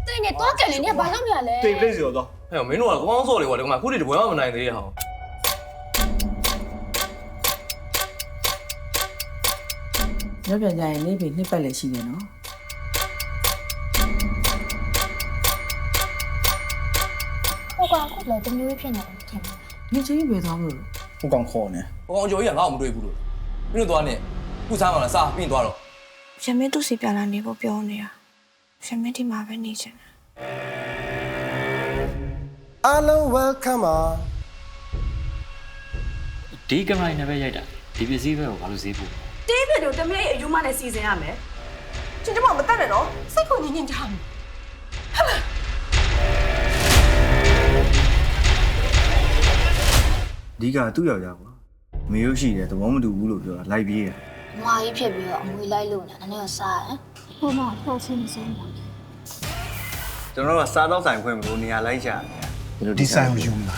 对你多给了你把上面嘞。对不对就多。哎呦，没弄啊，光说的话，这个嘛，估计就不要么难的也好。နောက်ပြန်ကြရင်နေပြီနှစ်ပတ်လည်းရှိတယ်နော် 我光哭了，都没有骗人，天哪！ နေချင်းပဲသွားမလို့ 我刚考呢。我就一样，俺们对不对？你说多少年？不三万了，啥？给你多少？ ရမင်းသူစီပြန်လာနေဖို့ပြောနေတာရမင်းဒီမှာပဲနေချင်တယ် Hello welcome ဒီကင်မရာနဲ့ပဲရိုက်တာဒီပစ္စည်းပဲကိုဘာလို့ဈေးပို့ တေးပြတို့တမလေးအယူမနဲ့စီစဉ်ရမယ်။ချင်းကျမမတက်နဲ့တော့စိတ်ကိုညင်ညင်ကြမယ် အဓိကသူ့ယောက်ျားကွာမေရုပ်ရှိတယ်သဘောမတူဘူးလို့ပြောတာလိုက်ပြေးတယ် 我一撇别了，我来路呢，那要啥？我妈好心酸呀。 ကျွန်တော်တို့ကစားတော့ဆိုင်ခွင့်မလို့နေရာလိုက်ကြတယ်ဘယ်လို ဒီဆိုင်ကိုယူလာ